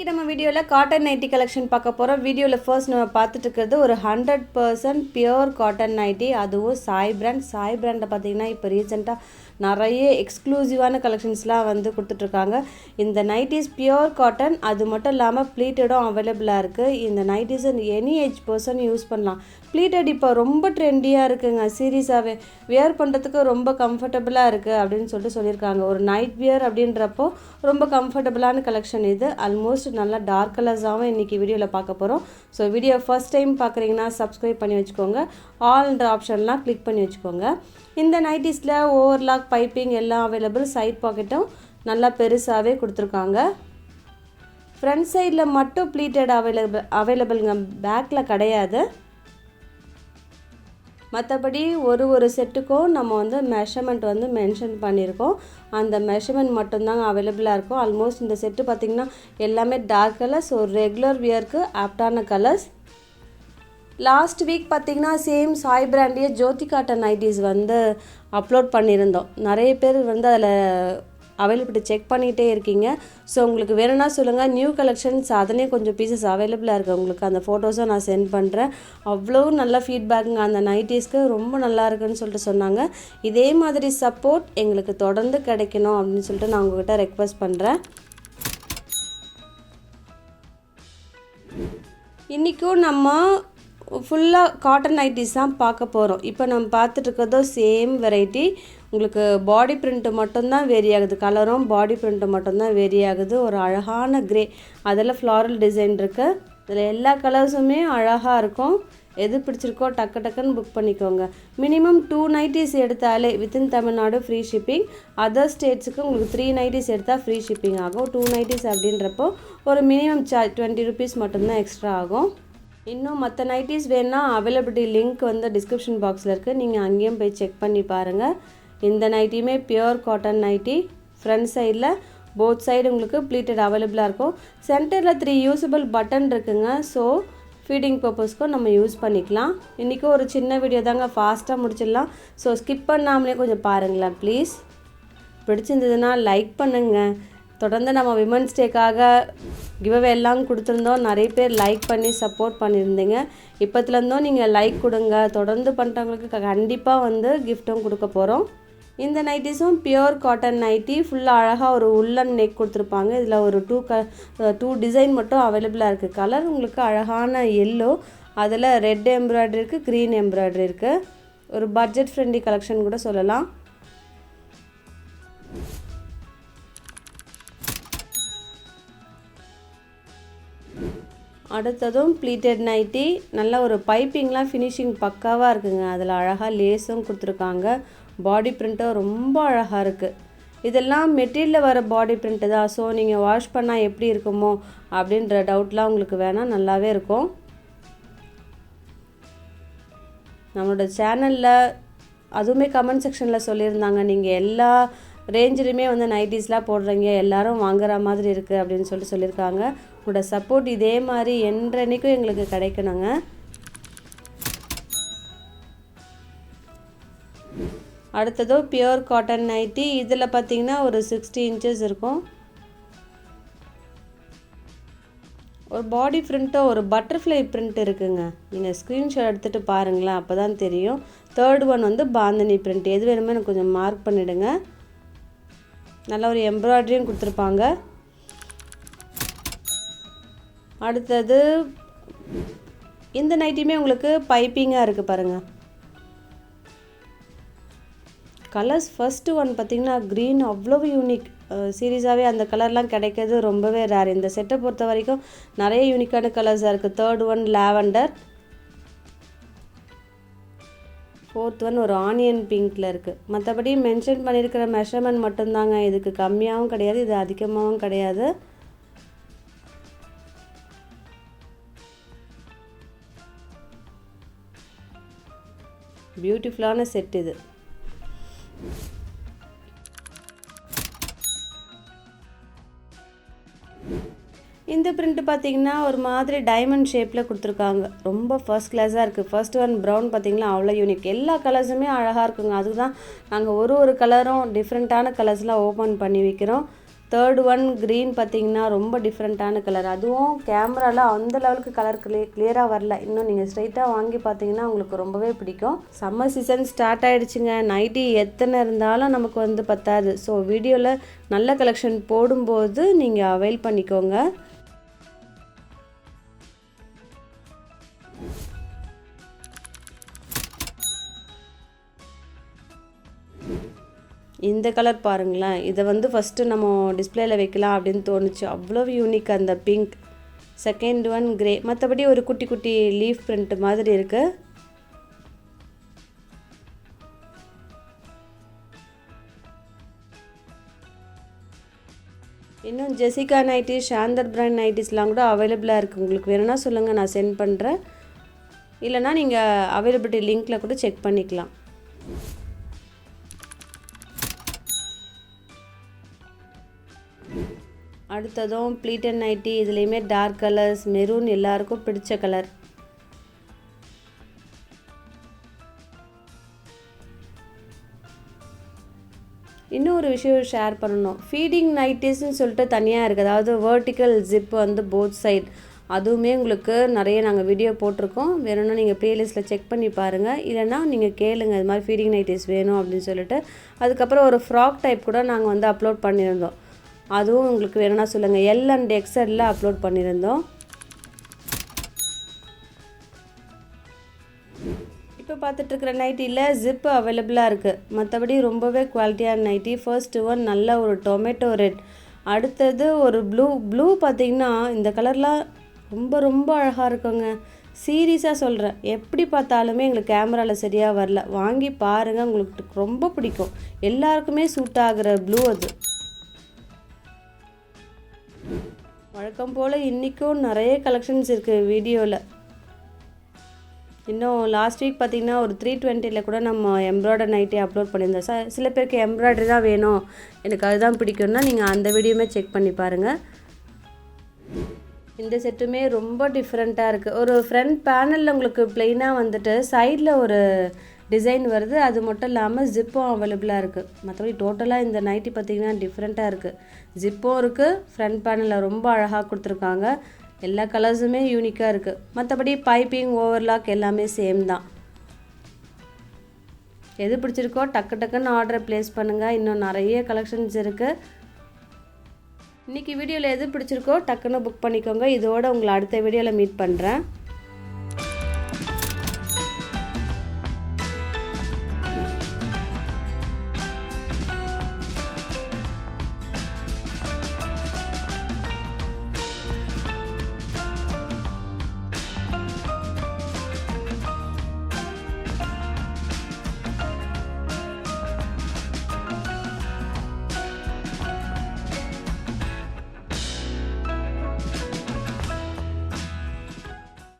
இன்றைக்கி நம்ம வீடியோவில் காட்டன் நைட்டி கலெக்ஷன் பார்க்க போகிறோம். வீடியோவில் ஃபர்ஸ்ட் நம்ம பார்த்துட்டு இருக்கிறது ஒரு 100% பியோர் காட்டன் நைட்டி, அதுவும் சாய் பிராண்டை பார்த்திங்கன்னா இப்போ ரீசெண்டாக நிறைய எக்ஸ்க்ளூசிவான கலெக்ஷன்ஸ்லாம் வந்து கொடுத்துட்ருக்காங்க. இந்த நைட்டிஸ் பியோர் காட்டன், அது மட்டும் இல்லாமல் ப்ளீட்டடும் அவைலபிளாக இருக்குது. இந்த nighties any age person use பண்ணலாம். ப்ளீட்டட் இப்போ ரொம்ப ட்ரெண்டியாக இருக்குங்க. சீரியஸாகவே வியர் பண்ணுறதுக்கு ரொம்ப கம்ஃபர்டபுளாக இருக்குது அப்படின்னு சொல்லியிருக்காங்க. ஒரு நைட் வியர் அப்படின்றப்போ ரொம்ப கம்ஃபர்டபுளான கலெக்ஷன் இது. ஆல்மோஸ்ட் நல்லா டார்க் கலர்ஸாகவும் இன்றைக்கி வீடியோவில் பார்க்க போகிறோம். ஸோ வீடியோ ஃபர்ஸ்ட் டைம் பார்க்குறீங்கன்னா சப்ஸ்கிரைப் பண்ணி வச்சுக்கோங்க, ஆல்ன்ற ஆப்ஷன்லாம் கிளிக் பண்ணி வச்சுக்கோங்க. இந்த நைட்டிஸில் ஓவர்லாக் பைப்பிங் எல்லாம் அவைலபிள். சைட் பாக்கெட்டும் நல்லா பெருசாகவே கொடுத்துருக்காங்க. ஃப்ரண்ட் சைடில் மட்டும் ப்ளீட்டட் அவைலபிள்ங்க, பேக்கில் கிடையாது. மற்றபடி ஒரு செட்டுக்கும் நம்ம வந்து மெஷர்மெண்ட் வந்து மென்ஷன் பண்ணியிருக்கோம். அந்த மெஷர்மெண்ட் மட்டும்தாங்க அவைலபிளாக இருக்கும். ஆல்மோஸ்ட் இந்த செட்டு பார்த்திங்கன்னா எல்லாமே டார்க் கலர்ஸ், ஒரு ரெகுலர் வியருக்கு ஆப்டான கலர்ஸ். லாஸ்ட் வீக் பார்த்திங்கன்னா சேம் சாய் பிராண்டியே ஜோதி காட்டன் நைட்டிஸ் வந்து அப்லோட் பண்ணியிருந்தோம். நிறைய பேர் வந்து அதில் அவைலபிலிட்டி செக் பண்ணிகிட்டே இருக்கீங்க. ஸோ உங்களுக்கு வேணும்னா சொல்லுங்கள். நியூ கலெக்ஷன்ஸ் அதனே கொஞ்சம் பீசஸ் அவைலபிளாக இருக்குது. உங்களுக்கு அந்த ஃபோட்டோஸும் நான் சென்ட் பண்ணுறேன். அவ்வளோ நல்ல ஃபீட்பேக்குங்க அந்த நைட்டிஸ்க்கு, ரொம்ப நல்லா இருக்குன்னு சொல்லிட்டு சொன்னாங்க. இதே மாதிரி சப்போர்ட் எங்களுக்கு தொடர்ந்து கிடைக்கணும் அப்படின்னு சொல்லிட்டு நான் உங்கள்கிட்ட ரெக்வெஸ்ட் பண்ணுறேன். இன்றைக்கும் நம்ம ஃபுல்லாக காட்டன் நைட்டிஸ் தான் பார்க்க போகிறோம். இப்போ நம்ம பார்த்துட்ருக்கிறதோ சேம் வெரைட்டி. உங்களுக்கு பாடி பிரிண்ட்டு மட்டும்தான் வேரி ஆகுது, கலரும் பாடி பிரிண்ட்டு மட்டும்தான் வேரி ஆகுது. ஒரு அழகான க்ரே, அதில் ஃப்ளாரல் டிசைன் இருக்குது. இதில் எல்லா கலர்ஸுமே அழகாக இருக்கும். எது பிடிச்சிருக்கோ டக்குன்னு புக் பண்ணிக்கோங்க. மினிமம் 2 நைட்டிஸ் எடுத்தாலே within Tamil Nadu free shipping. Other ஸ்டேட்ஸுக்கு உங்களுக்கு 3 நைட்டிஸ் எடுத்தால் ஃப்ரீ ஷிப்பிங் ஆகும். 2 நைட்டிஸ் அப்படின்றப்போ ஒரு மினிமம் சார்ஜ் 20 rupees மட்டும்தான் எக்ஸ்ட்ரா ஆகும். இன்னும் மற்ற நைட்டிஸ் வேணுன்னா அவைலபிலிட்டி லிங்க் வந்து டிஸ்கிரிப்ஷன் பாக்ஸில் இருக்குது, நீங்கள் அங்கேயும் போய் செக் பண்ணி பாருங்கள். இந்த நைட்டியுமே பியோர் காட்டன் நைட்டி. ஃப்ரண்ட் சைடில் போத் சைடு உங்களுக்கு ப்ளீட்டட் அவைலபிளாக இருக்கும். சென்டரில் 3 யூஸபிள் பட்டன் இருக்குங்க. ஸோ ஃபீடிங் பர்பஸ்க்கும் நம்ம யூஸ் பண்ணிக்கலாம். இன்றைக்கும் ஒரு சின்ன வீடியோ தாங்க, ஃபாஸ்ட்டாக முடிச்சிடலாம். ஸோ ஸ்கிப் பண்ணாமலே கொஞ்சம் பாருங்களேன் ப்ளீஸ். பிடிச்சிருந்ததுன்னா லைக் பண்ணுங்கள். தொடர்ந்து நம்ம விமன்ஸ் டேக்காக கிவ்அவே எல்லாம் கொடுத்துருந்தோம். நிறைய பேர் லைக் பண்ணி சப்போர்ட் பண்ணியிருந்தீங்க. இப்போத்துலேருந்தும் நீங்கள் லைக் கொடுங்க. தொடர்ந்து பண்ணுறவங்களுக்கு கண்டிப்பாக வந்து கிஃப்ட்டும் கொடுக்க போகிறோம். இந்த நைட்டிஸும் பியோர் காட்டன் நைட்டி. ஃபுல்லாக அழகாக ஒரு உள்ளன் நெக் கொடுத்துருப்பாங்க. இதில் ஒரு 2 டிசைன் மட்டும் அவைலபிளாக இருக்குது. கலர் உங்களுக்கு அழகான எல்லோ, அதில் ரெட் எம்ப்ராய்டரி இருக்குது, க்ரீன் எம்ப்ராய்டரி இருக்குது. ஒரு பட்ஜெட் ஃப்ரெண்ட்லி கலெக்ஷன் கூட சொல்லலாம். அடுத்ததும் ப்ளீட்டட் நைட்டி. நல்ல ஒரு பைப்பிங்லாம் ஃபினிஷிங் பக்காவாக இருக்குங்க. அதில் அழகாக லேஸும் கொடுத்துருக்காங்க. பாடி பிரிண்ட்டும் ரொம்ப அழகாக இருக்குது. இதெல்லாம் மெட்டீரியலில் வர பாடி பிரிண்ட்டு தான். ஸோ நீங்கள் வாஷ் பண்ணால் எப்படி இருக்குமோ அப்படின்ற டவுட்லாம் உங்களுக்கு வேணால், நல்லாவே இருக்கும். நம்மளோட சேனலில் அதுவுமே கமெண்ட் செக்ஷனில் சொல்லியிருந்தாங்க, நீங்கள் எல்லா ரேஞ்சிலுமே வந்து நைட்டிஸ்லாம் போடுறீங்க, எல்லோரும் வாங்குற மாதிரி இருக்குது அப்படின்னு சொல்லியிருக்காங்க. உங்களோட சப்போர்ட் இதே மாதிரி என்றைக்கும் எங்களுக்கு கிடைக்கணுங்க. அடுத்ததோ பியோர் காட்டன் நைட்டி. இதில் பார்த்தீங்கன்னா ஒரு 60 inches இருக்கும். ஒரு பாடி பிரிண்ட்டும் ஒரு பட்டர்ஃப்ளை பிரிண்ட் இருக்குங்க. நீங்கள் ஸ்க்ரீன்ஷாட் எடுத்துகிட்டு பாருங்களேன், அப்போ தான் தெரியும். 3rd ஒன் வந்து பாந்தினி பிரிண்ட். எது வேணுமோ எனக்கு கொஞ்சம் மார்க் பண்ணிவிடுங்க. நல்ல ஒரு எம்ப்ராய்டரியும் கொடுத்துருப்பாங்க. அடுத்தது இந்த நைட்டியுமே உங்களுக்கு பைப்பிங்காக இருக்குது பாருங்கள். கலர்ஸ் ஃபஸ்ட்டு ஒன் பார்த்திங்கன்னா க்ரீன், அவ்வளோ யூனிக். சீரியஸாகவே அந்த கலர்லாம் கிடைக்கிறது ரொம்பவே ரேர். இந்த செட்டை பொறுத்த வரைக்கும் நிறைய யூனிக்கான கலர்ஸாக இருக்குது. 3rd one lavender, 4th one ஒரு ஆனியன் பிங்க்கில் இருக்குது. மற்றபடி மென்ஷன் பண்ணியிருக்கிற மெஷர்மெண்ட் மட்டும்தாங்க. இதுக்கு கம்மியாகவும் கிடையாது, இது அதிகமாகவும் கிடையாது. பியூட்டிஃபுல்லான செட் இது. இந்த பிரிண்ட் பார்த்திங்கன்னா ஒரு மாதிரி டைமண்ட் ஷேப்பில் கொடுத்துருக்காங்க. ரொம்ப ஃபர்ஸ்ட் கிளாஸாக இருக்குது. ஃபர்ஸ்ட் ஒன் ப்ரௌன் பார்த்திங்கன்னா அவ்வளோ யூனிக். எல்லா கலர்ஸுமே அழகாக இருக்குங்க. அதுதான் நாங்கள் ஒரு கலரும் டிஃப்ரெண்ட்டான கலர்ஸ்லாம் ஓப்பன் பண்ணி வைக்கிறோம். தேர்ட் ஒன் க்ரீன் பார்த்திங்கன்னா ரொம்ப டிஃப்ரெண்ட்டான கலர். அதுவும் கேமராவில் அந்த லெவலுக்கு கலர் கிளியராக வரல. இன்னும் நீங்கள் ஸ்ட்ரைட்டாக வாங்கி பார்த்தீங்கன்னா உங்களுக்கு ரொம்பவே பிடிக்கும். சம்மர் சீசன் ஸ்டார்ட் ஆகிடுச்சுங்க. நைட்டி எத்தனை இருந்தாலும் நமக்கு வந்து பத்தாது. ஸோ வீடியோவில் நல்ல கலெக்ஷன் போடும்போது நீங்கள் அவைல் பண்ணிக்கோங்க. இந்த கலர் பாருங்களேன். இதை வந்து ஃபஸ்ட்டு நம்ம டிஸ்பிளேயில் வைக்கலாம் அப்படின்னு தோணுச்சு. அவ்வளோ யூனிக் அந்த பிங்க். Second one grey. மற்றபடி ஒரு குட்டி குட்டி லீஃப் பிரிண்ட் மாதிரி இருக்குது. இன்னும் ஜெசிகா நைட்டி, ஷாந்தர் பிராண்ட் நைட்டிஸ்லாம் கூட அவைலபிளாக இருக்குது. உங்களுக்கு வேணும்னா சொல்லுங்கள், நான் சென்ட் பண்ணுறேன். இல்லைனா நீங்கள் அவைலபிலிட்டி லிங்க்கில் கூட செக் பண்ணிக்கலாம். அடுத்ததும் ப்ளீட்டன் நைட்டி. இதுலேயுமே டார்க் கலர்ஸ், மெரூன் எல்லாருக்கும் பிடிச்ச கலர். இன்னும் ஒரு விஷயம் ஷேர் பண்ணணும். ஃபீடிங் நைட்டிஸ்ன்னு சொல்லிட்டு தனியாக இருக்குது. அதாவது வேர்ட்டிக்கல் ஜிப் வந்து போத் சைட். அதுவுமே உங்களுக்கு நிறைய நாங்கள் வீடியோ போட்டிருக்கோம். வேணும்னா நீங்கள் ப்ளேலிஸ்ட்டில் செக் பண்ணி பாருங்கள். இல்லைனா நீங்கள் கேளுங்க இது மாதிரி ஃபீடிங் நைட்டிஸ் வேணும் அப்படின்னு சொல்லிட்டு. அதுக்கப்புறம் ஒரு ஃப்ராக் டைப் கூட நாங்கள் வந்து அப்லோட் பண்ணியிருந்தோம். அதுவும் உங்களுக்கு வேணும்னா சொல்லுங்கள். எல் அண்ட் எக்ஸ்எல்ல அப்லோட் பண்ணியிருந்தோம். இப்போ பார்த்துட்ருக்கிற நைட்டியில் ஜிப்பு அவைலபிளாக இருக்குது. மற்றபடி ரொம்பவே குவாலிட்டியான நைட்டி. ஃபர்ஸ்ட் ஒன் நல்ல ஒரு டொமேட்டோ ரெட். அடுத்தது ஒரு ப்ளூ பார்த்திங்கன்னா இந்த கலர்லாம் ரொம்ப ரொம்ப அழகாக இருக்குங்க. சீரியஸாக சொல்கிறேன். எப்படி பார்த்தாலுமே எங்களுக்கு கேமராவில் சரியாக வரல. வாங்கி பாருங்கள், உங்களுக்கு ரொம்ப பிடிக்கும். எல்லாருக்குமே சூட் ஆகிற ப்ளூ அது. வழக்கம் போல் இன்றைக்கும் நிறைய கலெக்ஷன்ஸ் இருக்குது வீடியோவில். இன்னும் லாஸ்ட் வீக் பார்த்திங்கன்னா ஒரு 320 கூட நம்ம எம்ப்ராய்டரி நைட்டி அப்லோட் பண்ணியிருந்தோம். சில பேருக்கு எம்ப்ராய்டரி தான் வேணும், எனக்கு அதுதான் பிடிக்கும்னா நீங்கள் அந்த வீடியோமே செக் பண்ணி பாருங்கள். இந்த செட்டுமே ரொம்ப டிஃப்ரெண்ட்டாக இருக்குது. ஒரு ஃப்ரண்ட் பேனலில் உங்களுக்கு ப்ளெயினாக வந்துட்டு சைடில் ஒரு டிசைன் வருது. அது மட்டும் இல்லாமல் ஜிப்பும் அவைலபிளாக இருக்குது. மற்றபடி டோட்டலாக இந்த நைட்டி பார்த்திங்கன்னா டிஃப்ரெண்ட்டாக இருக்குது. ஜிப்பும் இருக்குது, ஃப்ரண்ட் பேனலில் ரொம்ப அழகாக கொடுத்துருக்காங்க. எல்லா கலர்ஸுமே யூனிக்காக இருக்குது. மற்றபடி பைப்பிங், ஓவர்லாக் எல்லாமே சேம் தான். எது பிடிச்சிருக்கோ டக்குன்னு ஆர்டர் ப்ளேஸ் பண்ணுங்கள். இன்னும் நிறைய கலெக்ஷன்ஸ் இருக்குது. இன்றைக்கி வீடியோவில் எது பிடிச்சிருக்கோ டக்குன்னு புக் பண்ணிக்கோங்க. இதோடு உங்களை அடுத்த வீடியோவில் மீட் பண்ணுறேன்.